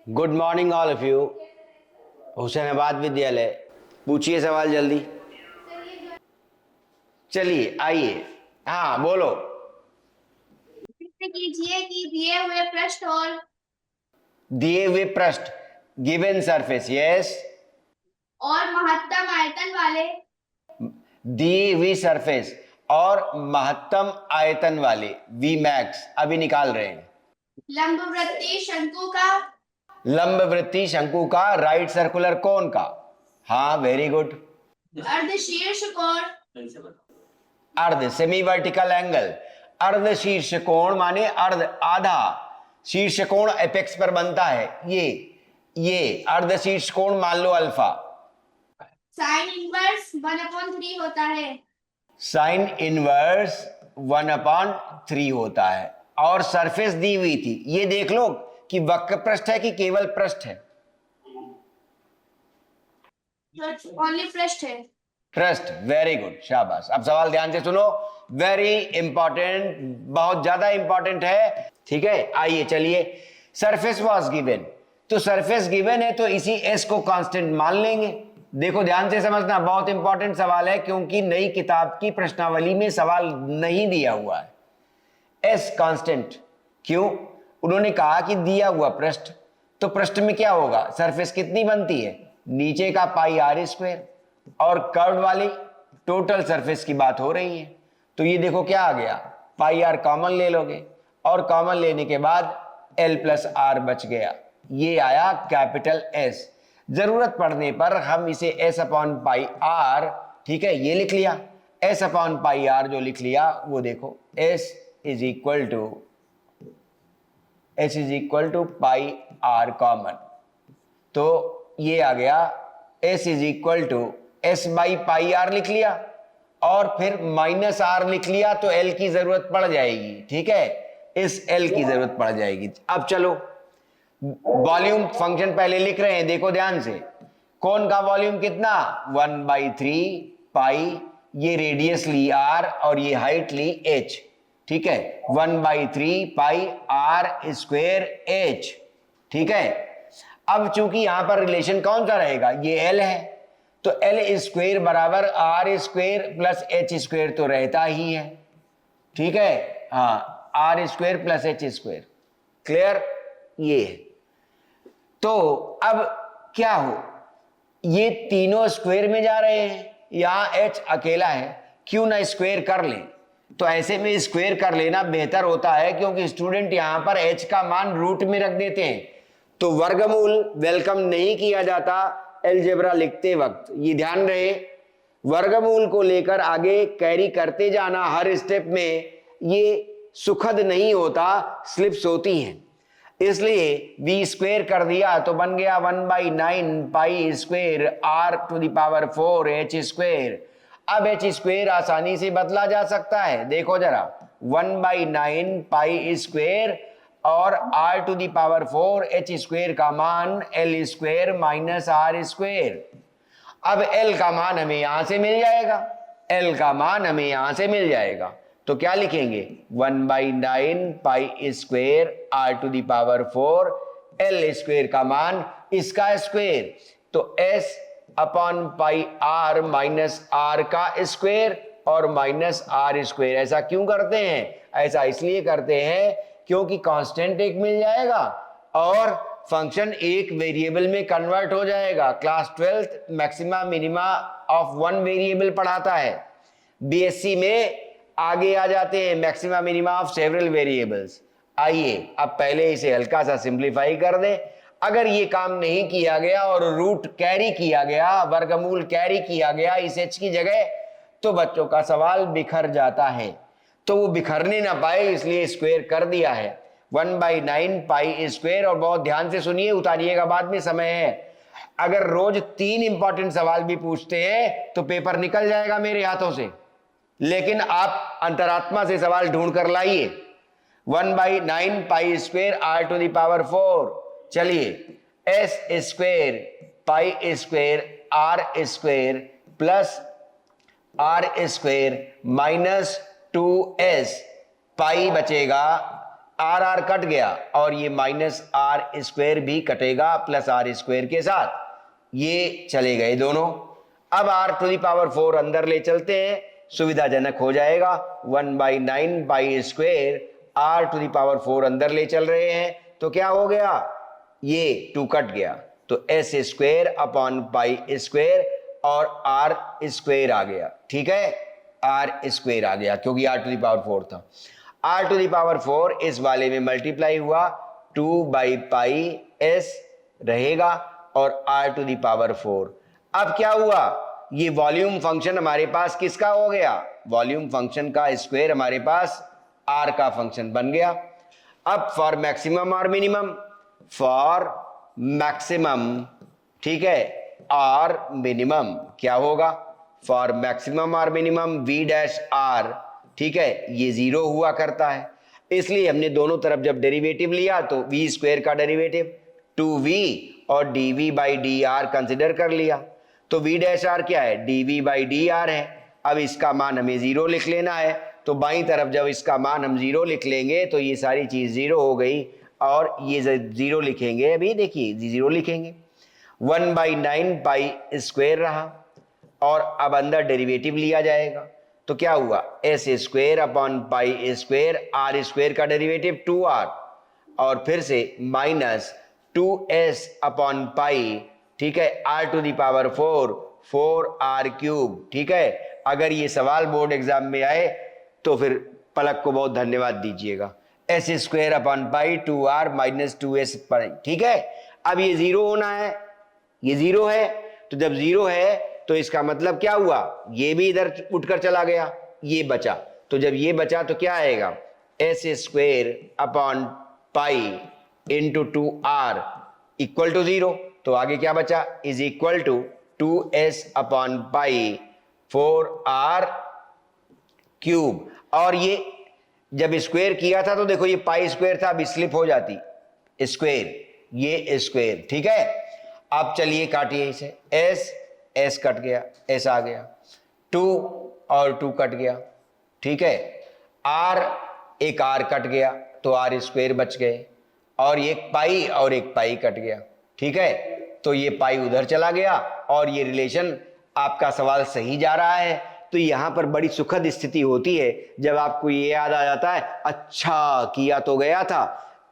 Good morning all of you. Husainabad विद्यालय, पूछिए सवाल जल्दी। चलिए आइए, हाँ बोलो। कीजिए कि दिए हुए पृष्ठ दिए हुए पृष्ठ, गिवन सरफेस, यस। और महत्तम आयतन वाले दी हुई सरफेस और महत्तम आयतन वाले वी मैक्स अभी निकाल रहे हैं। लंबवृत्तीय शंकु का लंबवृत्तीय शंकु का राइट सर्कुलर कोन का, हाँ वेरी गुड। अर्धशीर्ष कोण अर्ध सेमी वर्टिकल एंगल, अर्ध शीर्ष कोण माने अर्ध आधा शीर्ष कोण एपेक्स पर बनता है, ये अर्ध शीर्ष कोण मान लो अल्फा। साइन इनवर्स 1/3 होता है। साइन इनवर्स 1/3 होता है। और सरफेस दी हुई थी, ये देख लो कि वक्र पृष्ठ है कि केवल पृष्ठ है। ओनली पृष्ठ है। पृष्ठ, वेरी गुड, शाबाश। अब सवाल ध्यान से सुनो, वेरी इंपॉर्टेंट, बहुत ज्यादा इंपॉर्टेंट है। ठीक है, आइए चलिए। सरफेस वॉज गिवन, तो सरफेस गिवन है तो इसी एस को कांस्टेंट मान लेंगे। देखो ध्यान से समझना, बहुत इंपॉर्टेंट सवाल है क्योंकि नई किताब की प्रश्नावली में सवाल नहीं दिया हुआ है। एस कांस्टेंट क्यों? उन्होंने कहा कि दिया हुआ पृष्ठ, तो पृष्ठ में क्या होगा, सरफेस कितनी बनती है, नीचे का पाई आर स्क्वायर, और कर्व वाली टोटल सरफेस की बात हो रही है। तो ये देखो क्या आ गया, पाई आर कॉमन ले लोगे और कॉमन लेने के बाद एल प्लस आर बच गया, ये आया कैपिटल एस। जरूरत पड़ने पर हम इसे एस अपॉन पाई आर, ठीक है, ये लिख लिया, एस अपॉन पाई आर जो लिख लिया वो देखो, S is equal to pi R common, तो ये आ गया S is equal to S by pi R लिख लिया और फिर माइनस आर लिख लिया, तो एल की जरूरत पड़ जाएगी। ठीक है, इस एल की जरूरत पड़ जाएगी। अब चलो वॉल्यूम फंक्शन पहले लिख रहे हैं, देखो ध्यान से। कौन का वॉल्यूम कितना, 1/3 पाई, ये रेडियस ली आर और ये हाइट ली एच। ठीक है, 1/3 पाई आर स्क्वेयर एच। ठीक है, अब चूंकि यहां पर रिलेशन कौन सा रहेगा, ये एल है, तो एल स्क्वेयर बराबर R square plus H square तो रहता ही है। ठीक है, हाँ, R square plus H square, clear, ये है। तो अब क्या हो, ये तीनों स्क्वायर में जा रहे हैं, यहां एच अकेला है, क्यों ना स्क्वायर कर लें। तो ऐसे में स्क्वायर कर लेना बेहतर होता है क्योंकि स्टूडेंट यहां पर एच का मान रूट में रख देते हैं, तो वर्गमूल वेलकम नहीं किया जाता अलजेब्रा लिखते वक्त, ये ध्यान रहे। वर्गमूल को लेकर आगे कैरी करते जाना हर स्टेप में, ये सुखद नहीं होता, स्लिप्स होती हैं। इसलिए v स्क्वेयर कर दिया तो बन गया 1/9 pi square R to the power 4 H square. अब एच स्क्वेयर आसानी से बदला जा सकता है, देखो जरा, 1/9 पाई स्क्वेयर और R to the power 4 H square का मान L square minus R square. अब एल का मान हमें यहां से मिल जाएगा, एल का मान हमें यहां से मिल जाएगा, तो क्या लिखेंगे, 1/9 pi square R to the power 4 L square का मान इसका स्क्वेयर, तो S upon pi R minus R का स्क्वेयर और माइनस आर स्क्वेयर। ऐसा क्यों करते हैं, ऐसा इसलिए करते हैं क्योंकि कांस्टेंट एक मिल जाएगा और फंक्शन एक वेरिएबल में कन्वर्ट हो जाएगा। Class 12th maxima minima of one variable पढ़ाता है, बीएससी में आगे आ जाते हैं maxima minima of several variables. आइए अब पहले इसे हल्का सा सिंप्लीफाई कर दें। अगर ये काम नहीं किया गया और रूट कैरी किया गया, वर्गमूल कैरी किया गया इस एच की जगह, तो बच्चों का सवाल बिखर जाता है, तो वो बिखरने ना पाए इसलिए स्क्वायर कर दिया है 1/9 पाई स्क्वायर। और बहुत ध्यान से सुनिए, उतारिएगा बाद में, समय है। अगर रोज 3 इंपॉर्टेंट सवाल भी पूछते हैं तो पेपर निकल जाएगा मेरे हाथों से, लेकिन आप अंतरात्मा से सवाल ढूंढ कर लाइए। 1/9 pi square R to the power 4, चलिए S square pi square R square plus R square minus 2s, pi बचेगा आर आर कट गया और ये माइनस आर स्क्वायर भी कटेगा प्लस आर स्क्वायर के साथ, ये चले गए दोनों। अब आर टू दी पावर 4 अंदर ले चलते हैं, सुविधाजनक हो जाएगा। 1/9 pi square R to the power 4 अंदर ले चल रहे हैं तो क्या हो गया, ये 2 कट गया तो S square upon pi square और आर स्क्वायर आ गया। ठीक है, आर स्क्वायर आ गया क्योंकि आर टू दी पावर 4 था। आर टू दी पावर 4 इस वाले में मल्टीप्लाई हुआ, 2/पाई एस रहेगा और आर टू दी पावर 4। अब क्या हुआ, ये वॉल्यूम फंक्शन हमारे पास किसका हो गया, वॉल्यूम फंक्शन का स्क्वायर हमारे पास आर का फंक्शन बन गया। अब फॉर मैक्सिमम और मिनिमम, फॉर मैक्सिमम, ठीक है, और मिनिमम क्या होगा, फॉर मैक्सिमम और मिनिमम वी डैश आर, ठीक है, ये 0 हुआ करता है, इसलिए हमने दोनों तरफ जब डेरिवेटिव लिया तो वी स्क्वायर का डेरिवेटिव 2v और dv by D are consider कर लिया। तो v डैश आर क्या है, dv बाई डी आर है। अब इसका मान हमें 0 लिख लेना है, तो बाईं तरफ जब इसका मान हम 0 लिख लेंगे तो ये सारी चीज 0 हो गई और ये 0 लिखेंगे, अभी देखिए 0 लिखेंगे, 1/9 पाई स्क्वायर रहा और अब अंदर डेरिवेटिव लिया जाएगा तो क्या हुआ, S square upon pi square, R square का डेरिवेटिव 2r और फिर से माइनस 2s अपॉन पाई, ठीक है, R to the power 4 4r cube. ठीक है, अगर ये सवाल बोर्ड एग्जाम में आए तो फिर पलक को बहुत धन्यवाद दीजिएगा। एस स्क्वायर अपॉन पाई 2r माइनस 2s पाई। ठीक है, अब ये 0 होना है, ये 0 है, तो जब 0 है तो इसका मतलब क्या हुआ, ये भी इधर उठकर चला गया, ये बचा, तो जब ये बचा तो क्या आएगा, S square upon pi into 2r equal to 0, तो आगे क्या बचा, is equal to 2s upon pi 4r cube. और ये जब स्क्वायर किया था तो देखो ये पाई स्क्वायर था, अब स्लिप हो जाती स्क्वायर, ये स्क्वायर। ठीक है, अब चलिए काटिए इसे, एस कट गया, एस आ गया, 2 और 2 कट गया। ठीक है, आर, एक आर कट गया तो आर स्क्वायर बच गए और एक पाई और एक पाई कट गया। ठीक है, तो ये पाई उधर चला गया और ये रिलेशन, आपका सवाल सही जा रहा है। तो यहां पर बड़ी सुखद स्थिति होती है जब आपको ये याद आ जाता है, अच्छा किया तो गया था,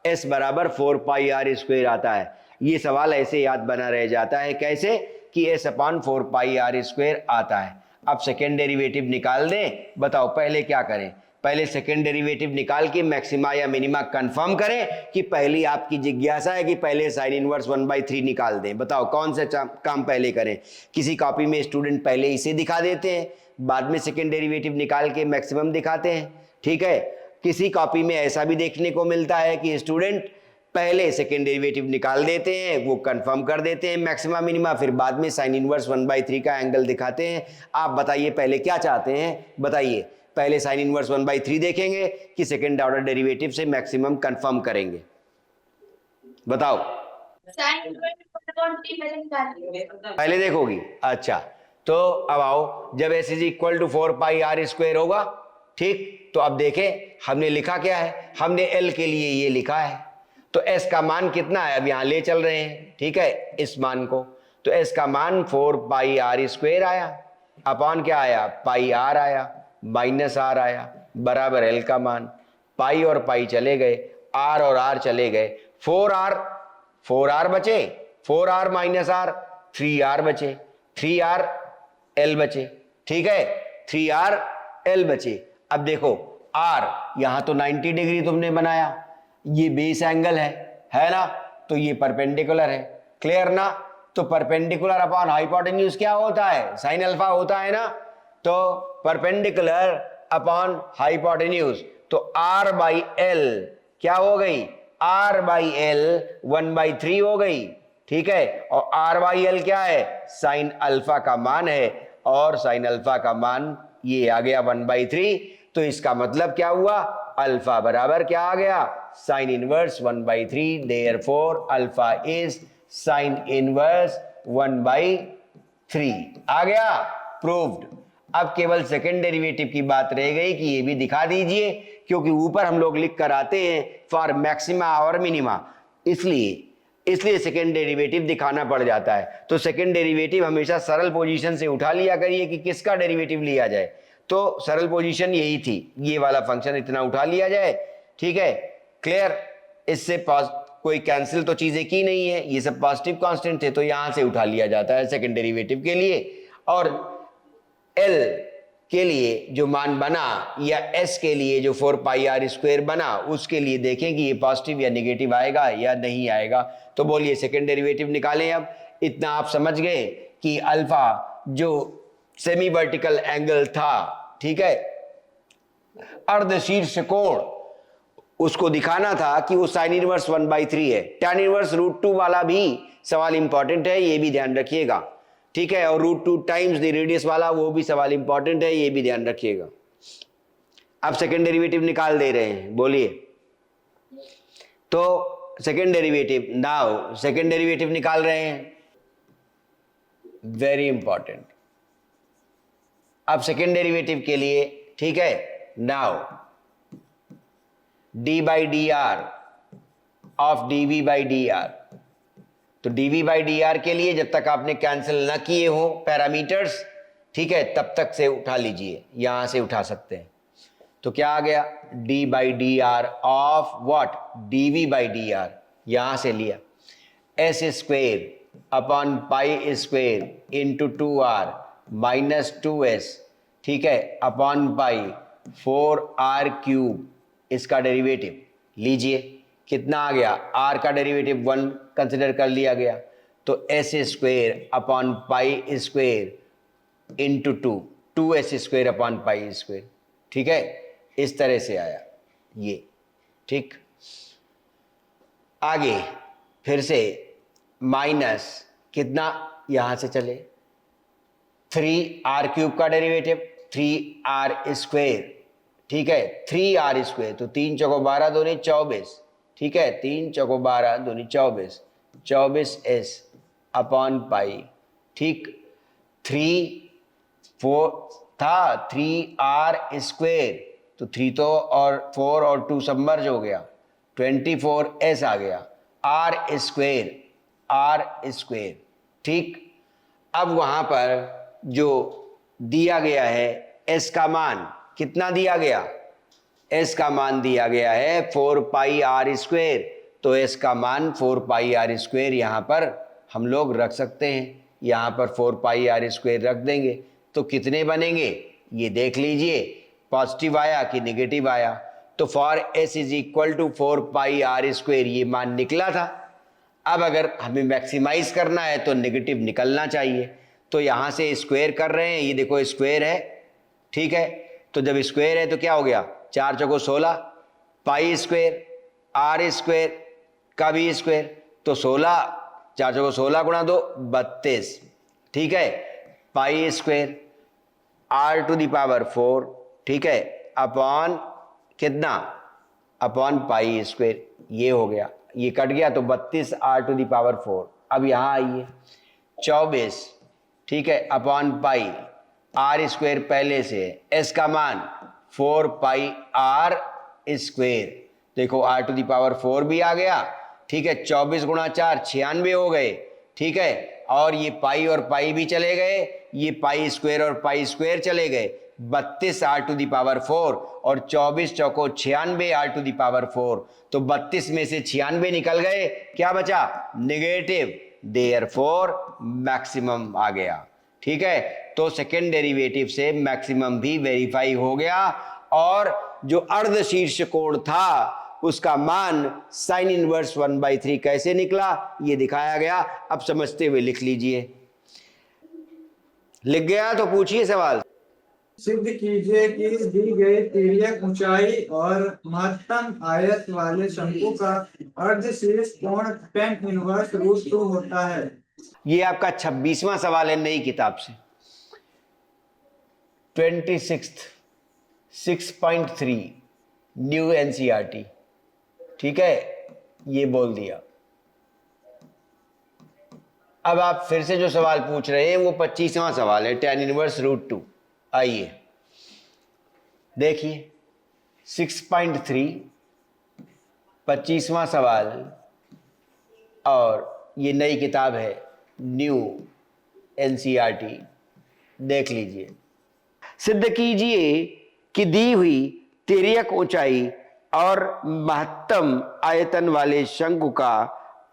s बराबर 4 r स्क्वायर आता है। ये सवाल ऐसे याद बना रह जाता है, कैसे कि s अपॉन 4 r स्क्वायर आता है। अब सेकेंड डेरिवेटिव निकाल दें, बताओ पहले क्या करें, पहले सेकेंड डेरिवेटिव निकाल के मैक्सिमा या मिनिमा कंफर्म करें कि पहली आपकी जिज्ञासा है कि पहले साइन इनवर्स 1/3 निकाल दें। बताओ कौन सा काम पहले करें। किसी कॉपी में स्टूडेंट पहले इसे दिखा देते हैं, बाद में सेकेंड डेरिवेटिव निकाल के मैक्सिमम दिखाते हैं। ठीक है, किसी कॉपी में ऐसा भी देखने को मिलता है कि स्टूडेंट पहले सेकेंड डेरिवेटिव निकाल देते हैं, वो कंफर्म कर देते हैं मैक्सिमा मिनिमा, फिर बाद में साइन इनवर्स 1/3 का एंगल दिखाते हैं। आप बताइए पहले क्या चाहते हैं, बताइए पहले साइन इनवर्स 1/3 देखेंगे कि सेकेंड ऑर्डर डेरिवेटिव से मैक्सिमम कंफर्म करेंगे, बताओ। साइन पहले देखोगी, अच्छा तो अब आओ, जब s is equal to 4 r square होगा, ठीक, तो अब देखें हमने लिखा क्या है, हमने l के लिए ये लिखा है, तो s का मान कितना है, अब यहां ले चल रहे हैं, ठीक है, इस मान को, तो s का मान 4 r स्क्वायर आया, अपॉन क्या आया, पाई r आया, माइनस r आया, बराबर l का मान, पाई और पाई चले गए, r और r चले गए, 4r बचे, 4r माइनस r, 3r बचे, 3r l बचे। ठीक है, 3r l बचे। अब देखो r, यहां तो 90 डिग्री तुमने बनाया, ये बेस एंगल है ना, तो ये परपेंडिकुलर है, क्लियर ना, तो परपेंडिकुलर अपॉन हाइपोटेन्यूज क्या होता है, साइन अल्फा होता है ना, तो परपेंडिकुलर अपॉन हाइपोटेन्यूज, तो r बाई l क्या हो गई, r बाई l 1/3 हो गई। ठीक है, और r बाई l क्या है, साइन अल्फा का मान है, और साइन अल्फा का मान ये आ गया 1/3, तो इसका मतलब क्या हुआ, अल्फा बराबर क्या आ गया, sine inverse 1/3, therefore alpha is sine inverse 1/3 आ गया, प्रूव्ड। अब केवल सेकंड डेरिवेटिव की बात रह गई कि ये भी दिखा दीजिए, क्योंकि ऊपर हम लोग लिख कर आते हैं फॉर मैक्सिमा और मिनिमा, इसलिए सेकंड डेरिवेटिव दिखाना पड़ जाता है। तो सेकंड डेरिवेटिव हमेशा सरल पोजीशन से उठा लिया करिए कि किसका डेरिवेटिव लिया जाए। तो सरल पोजीशन यही थी, ये वाला फंक्शन इतना उठा लिया जाए, ठीक है, क्लियर। इससे कोई कैंसिल तो चीजें की नहीं है, ये सब पॉजिटिव कांस्टेंट थे, तो यहां से उठा लिया जाता है सेकंड डेरिवेटिव के लिए। और एल के लिए जो मान बना या एस के लिए जो 4 पाई आर स्क्वायर बना, उसके लिए देखें कि ये पॉजिटिव या नेगेटिव आएगा या नहीं आएगा। तो बोलिए सेकंड डेरिवेटिव निकालें। अब इतना आप समझ गए कि अल्फा जो सेमी वर्टिकल एंगल था, ठीक है, अर्धशीर्ष कोण, उसको दिखाना था कि वो साइन इनवर्स 1/3 है। tan इनवर्स √2 वाला भी सवाल इंपॉर्टेंट है, ये भी ध्यान रखिएगा, ठीक है। और √2 टाइम्स द रेडियस वाला वो भी सवाल इंपॉर्टेंट है, ये भी ध्यान रखिएगा। अब सेकंड डेरिवेटिव निकाल दे रहे हैं, बोलिए। तो second derivative, now second derivative निकाल रहे हैं, वेरी इंपॉर्टेंट। अब सेकंड डेरिवेटिव के लिए, ठीक है, नाउ d/dr ऑफ dv/dr। तो dv/dr के लिए जब तक आपने कैंसिल ना किए हो पैरामीटर्स, ठीक है, तब तक से उठा लीजिए, यहां से उठा सकते हैं। तो क्या आ गया, d/dr ऑफ व्हाट, dv/dr, यहां से लिया s square upon pi square into 2r minus 2s, ठीक है, अपॉन पाई 4r³ इसका डेरिवेटिव लीजिए। कितना आ गया, r का डेरिवेटिव 1 कंसिडर कर लिया गया, तो s square upon pi square into 2s square upon pi square, ठीक है, इस तरह से आया ये, ठीक। आगे फिर से माइनस कितना, यहां से चले 3r³ का डेरिवेटिव 3r स्क्वेयर, ठीक है, 3r स्क्वेयर, तो 3 चौको 12 दूनी 24, ठीक है, 3 चौको 12 दूनी 24, 24s अपॉन पाई, ठीक। 3 4 था 3r स्क्वेयर, तो 3 तो और 4 और 2 सब मर्ज हो गया, 24s आ गया, r स्क्वेयर, ठीक। अब वहां पर जो दिया गया है s का मान कितना दिया गया, s का मान दिया गया है 4 पाई r स्क्वेयर, तो s का मान 4 पाई r स्क्वेयर यहां पर हम लोग रख सकते हैं, यहां पर 4 पाई r स्क्वेयर रख देंगे, तो कितने बनेंगे ये देख लीजिए, पॉजिटिव आया कि नेगेटिव आया। तो for s is equal to 4 pi r square ये मान निकला था। अब अगर हमें मैक्सिमाइज करना है तो नेगेटिव निकलना चाहिए, तो यहां से स्क्वायर कर रहे हैं, ये देखो स्क्वायर है, ठीक है, तो जब स्क्वायर है तो क्या हो गया, 4 चौको 16, पाई स्क्वायर r स्क्वायर का भी स्क्वायर, तो 16, 4 चौको 16 गुणा 2 32, ठीक है, पाई स्क्वायर r⁴, ठीक है, अपॉन कितना, अपॉन पाई स्क्वायर, ये हो गया, ये कट गया तो 32 r⁴। अब यहां आइए 24, ठीक है, अपॉन पाई r स्क्वायर पहले से है, s का मान 4 पाई r स्क्वायर, देखो r⁴ भी आ गया, ठीक है, 24 गुणा 4 96 हो गए, ठीक है, और ये पाई और पाई भी चले गए, ये पाई स्क्वायर और पाई स्क्वायर चले गए, 32 r⁴ और 24 चौको 96 r⁴, तो 32 में से 96 निकल गए, क्या बचा, नेगेटिव, देयरफॉर मैक्सिमम आ गया, ठीक है। तो सेकेंड डेरिवेटिव से मैक्सिमम भी वेरीफाई हो गया, और जो अर्धशीर्ष कोण था उसका मान साइन इनवर्स 1/3 कैसे निकला ये दिखाया गया। अब समझते हुए लिख लीजिए, लिख गया तो पूछिए सवाल। सिद्ध कीजिए कि दी गई तिर्यक ऊंचाई और महत्तम आयत वाले शंकु का अर्धशीर्ष कोण tan इनवर्स √2 होता है। ये आपका 26वां सवाल है नई किताब से, 26th 6.3 न्यू एनसीईआरटी, ठीक है, ये बोल दिया। अब आप फिर से जो सवाल पूछ रहे हैं वो 25वां सवाल है, tan इनवर्स √2, आइए देखिए 6.3 25वां सवाल, और ये नई किताब है न्यू एनसीईआरटी, देख लीजिए। सिद्ध कीजिए कि दी हुई तिर्यक ऊंचाई और महत्तम आयतन वाले शंकु का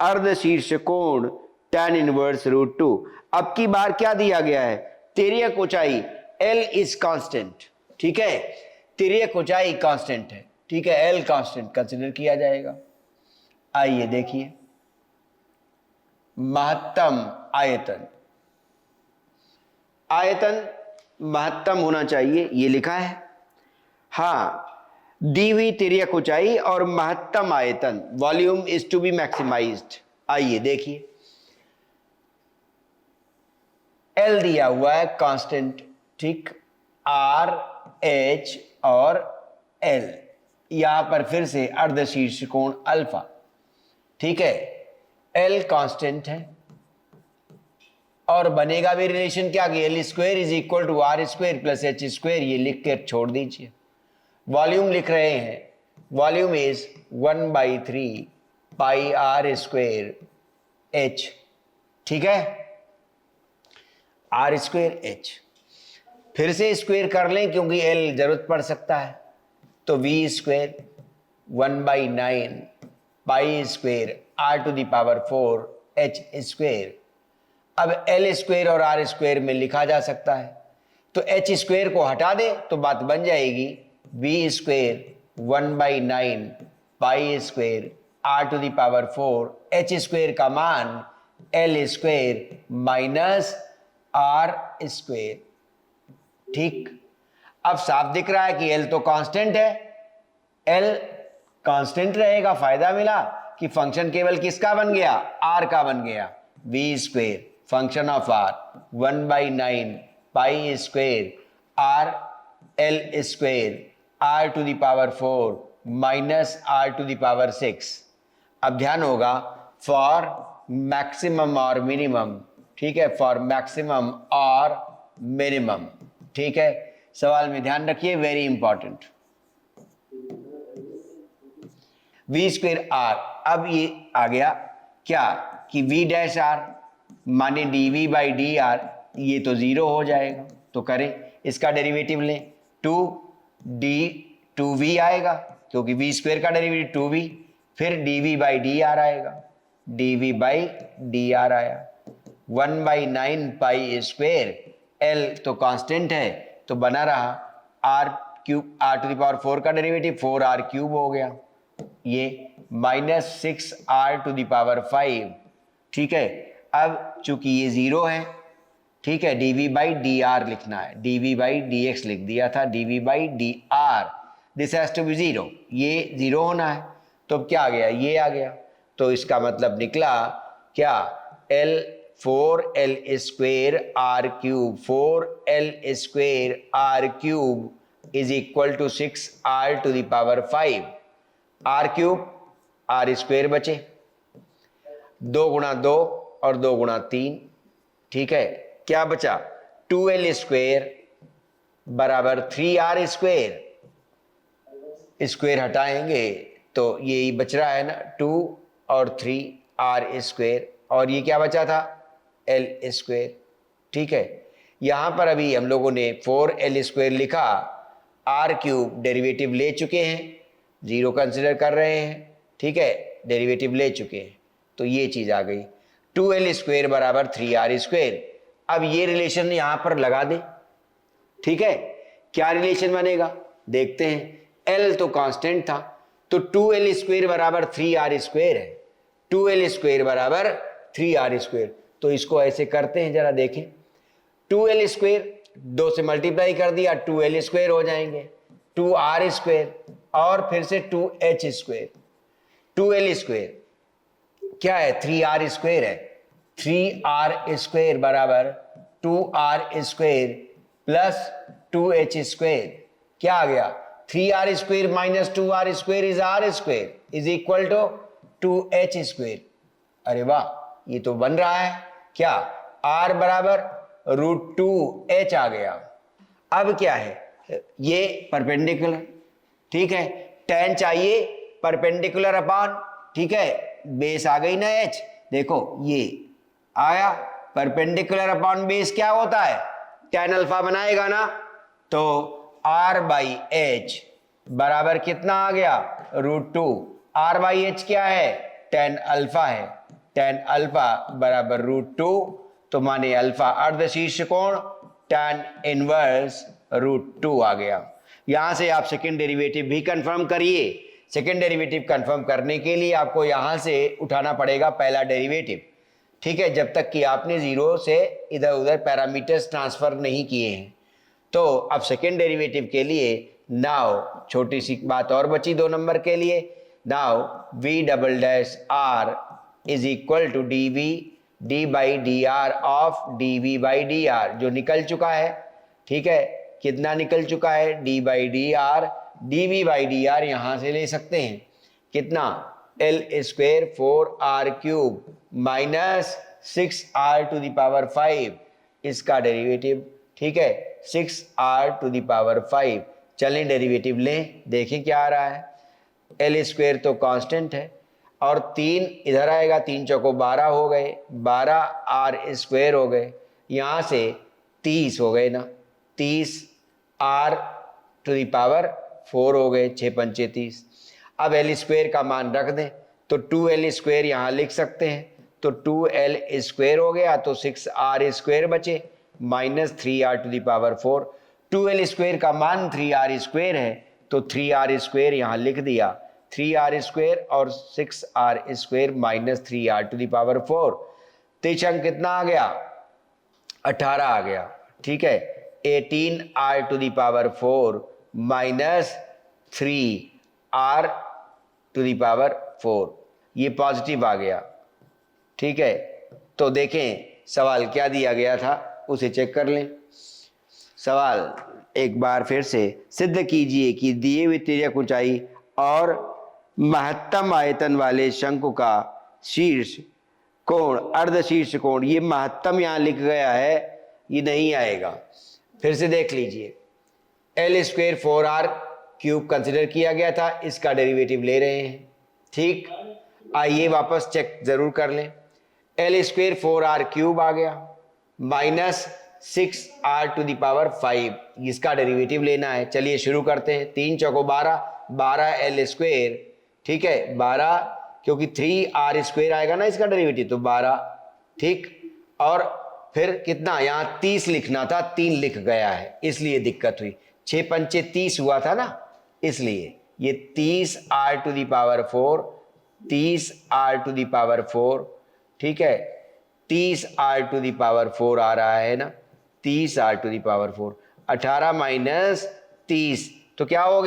अर्धशीर्ष कोण tan इनवर्स √2। अब की बार क्या दिया गया है? तिर्यक ऊंचाई L इज कांस्टेंट, ठीक है, तिर्यक ऊंचाई कांस्टेंट है, ठीक है, L कांस्टेंट कंसिडर किया जाएगा। आइए देखिए महत्तम आयतन, आयतन महत्तम होना चाहिए, ये लिखा है। हाँ, दी हुई तिर्यक ऊंचाई और महत्तम आयतन, volume is to be maximised. आइए देखिए L दिया हुआ है कांस्टेंट, ठीक, R H और L, यहां पर फिर से अर्धशीर्ष कोण अल्फा, ठीक है, L कांस्टेंट है और बनेगा भी रिलेशन क्या कि L square is equal to R square plus H square, ये लिख के छोड़ दीजिए। वॉल्यूम लिख रहे हैं, volume is 1/3 pi R square H, ठीक है, R स्क्वायर H। फिर से स्क्वायर कर लें क्योंकि L जरूरत पड़ सकता है, तो V square 1/9 pi square R⁴ H square. अब L स्क्वायर और R स्क्वायर में लिखा जा सकता है, तो H स्क्वायर को हटा दे तो बात बन जाएगी V square 1/9 pi square R⁴ H square का मान L square minus R square, ठीक। अब साफ दिख रहा है कि L तो कांस्टेंट है, L कांस्टेंट रहेगा, फायदा मिला कि फंक्शन केवल किसका बन गया? R का बन गया। V square function of R 1/9 pi square R L square R⁴ minus R⁶। अब ध्यान होगा फॉर मैक्सिमम और मिनिमम, ठीक है, फॉर मैक्सिमम और मिनिमम, ठीक है, सवाल में ध्यान रखिए, very important. V square R, अब ये आ गया क्या कि V डैश R माने dV/dr, ये तो 0 हो जाएगा, तो करें इसका डेरिवेटिव लें, 2V आएगा क्योंकि V स्क्वायर का डेरिवेटिव 2V, फिर dV/dr आएगा, dV/dr आया, 1/9 पाई स्क्वायर, L तो कांस्टेंट है तो बना रहा R⁴ का डेरिवेटिव 4R³ हो गया, ये माइनस 6R⁵, ठीक है। अब चूंकि ये 0 है, ठीक है, dV/dr लिखना है, dV/dx लिख दिया था, dV/dr, this has to be 0, ये 0 होना है, तो अब क्या आ गया? ये आ गया, तो इसका मतलब निकला क्या? L 4L² R³ 4L² R³ is equal to 6R⁵, R³ R² बचे, 2 गुणा 2 और 2 गुणा 3, ठीक है, क्या बचा? 2L² बराबर 3R², स्क्वायर हटाएंगे तो यही बच रहा है ना, 2 और 3R², और ये क्या बचा था? L², ठीक है। यहां पर अभी हम लोगों ने 4L² लिखा, R³ डेरिवेटिव ले चुके हैं, 0 कंसिडर कर रहे हैं, ठीक है, डेरिवेटिव ले चुके हैं, तो ये चीज आ गई, 2L² बराबर 3R²। अब ये रिलेशन यहां पर लगा दे, ठीक है, क्या रिलेशन बनेगा देखते हैं। L तो कांस्टेंट था, तो 2L² बराबर 3R² है, 2L² बराबर 3R², तो इसको ऐसे करते हैं, जरा देखें, 2L² 2 से मल्टीप्लाई कर दिया, 2L² हो जाएंगे, 2R² और फिर से 2H², 2L² क्या है? 3R² है, 3R² बराबर 2R² प्लस 2H², क्या आ गया? 3R² minus 2R² is R² is equal to 2H²। अरे वाह, ये तो बन रहा है क्या? R बराबर √2H आ गया। अब क्या है, ये परपेंडिकुलर, ठीक है, tan चाहिए परपेंडिकुलर अपॉन, ठीक है, बेस आ गई ना h, देखो ये आया परपेंडिकुलर अपॉन बेस क्या होता है, tan अल्फा बनाएगा ना, तो r बाई एच बराबर कितना आ गया, √2। r बाई एच क्या है, tan अल्फा है, tan अल्फा बराबर √2, तो माने अल्फा अर्धशीर्ष कोण tan इनवर्स √2 आ गया। यहां से आप सेकेंड डेरिवेटिव भी कंफर्म करिए। सेकेंड डेरिवेटिव कंफर्म करने के लिए आपको यहां से उठाना पड़ेगा पहला डेरिवेटिव, ठीक है, जब तक कि आपने जीरो से इधर उधर पैरामीटर्स ट्रांसफर नहीं किए हैं। तो अब सेकेंड डेरिवेटिव के लिए नाउ छोटी सी बात और बची 2 नंबर के लिए, now v double dash r is equal to dv d by D R of dv by D R, जो निकल चुका है, ठीक है, कितना निकल चुका है, d by D R, dv by D R यहां से ले सकते हैं, कितना, l square 4r cube minus 6r to the power 5, इसका डेरिवेटिव, ठीक है, 6r टू द पावर 5। चलें डेरिवेटिव लें, देखें क्या आ रहा है, l स्क्वेयर तो कांस्टेंट है और 3 इधर आएगा, 3 चौको 12 हो गए, 12r स्क्वेयर हो गए, यहाँ से 30 हो गए ना, 30r टू द पावर 4 हो गए, 6 पंचे 30। अब l स्क्वेयर का मान रख दें तो 2l स्क्वेयर यहाँ लिख सकते हैं, तो 2l स्क्वेयर हो गया तो 6r स्क्वेयर बचे minus 3r to the power 4। 2l square का मान 3r स्क्वेयर है तो 3r स्क्वेयर यहाँ लिख दिया, 3r स्क्वेयर और 6r square minus 3r to the power 4, तेईस कितना आ गया, 18 आ गया, ठीक है, 18r to the power 4 minus 3r to the power 4, ये पॉजिटिव आ गया, ठीक है। तो देखें सवाल क्या दिया गया था, उसे चेक कर लें। सवाल एक बार फिर से, सिद्ध कीजिए कि दिए हुए तिर्यक ऊंचाई और महत्तम आयतन वाले शंकु का शीर्ष कोण अर्धशीर्ष कोण, ये महत्तम यहाँ लिख गया है, ये नहीं आएगा, फिर से देख लीजिए, l square 4r cube consider किया गया था, इसका डेरिवेटिव ले रहे हैं, ठीक, आइए वापस चेक जरूर कर लें, l स्क्वेयर 4r क्यूब आ गया minus 6r to the power 5, इसका डेरिवेटिव लेना है। चलिए शुरू करते हैं, 3 चौको 12, 12l स्क्वेयर, ठीक है, 12 क्योंकि 3r स्क्वेयर आएगा ना इसका डेरिवेटिव, तो 12, ठीक, और फिर कितना, यहाँ 30 लिखना था, 3 लिख गया है इसलिए दिक्कत हुई, 6 पंचे 30 हुआ था ना, इसलिए ये 30r to the power 4, 30r to the power 4, ठीक है, 30r टू द पावर 4 आ रहा है ना, 30r to the power 4, 18 minus 30 तो क्या हो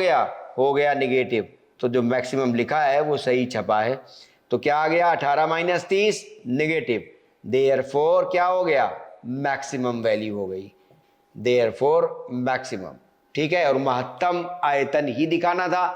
गया निगेटिव, तो जो मैक्सिमम लिखा है वो सही छपा है, तो क्या आ गया, 18 माइनस 30 निगेटिव, देयरफॉर क्या हो गया, मैक्सिमम वैल्यू हो गई, देयरफॉर मैक्सिमम, ठीक है, और महत्तम आयतन ही दिखाना था,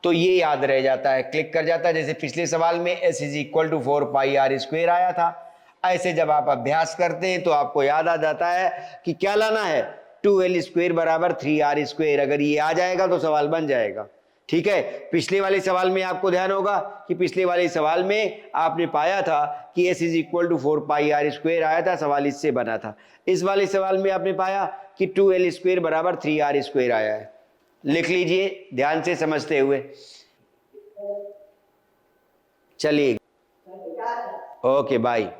तो ये याद रह जाता है, क्लिक कर जाता है, जैसे पिछले सवाल में s is equal to 4πr square आया था, ऐसे जब आप अभ्यास करते हैं तो आपको याद आ जाता है कि क्या लाना है, 2l स्क्वेयर बराबर 3r स्क्वेयर, अगर ये आ जाएगा तो सवाल बन जाएगा, ठीक है। पिछले वाले सवाल में आपको ध्यान होगा कि पिछले वाले सवाल में आपने पाया था कि s is equal to 4πr square आया था, सवाल इससे बना था, इस वाले सवाल में आपने पाया कि 2l स्क्वेयर बराबर 3r स्क्वेयर आया है, लिख लीजिए ध्यान से समझते हुए, चलिए, ओके बाय।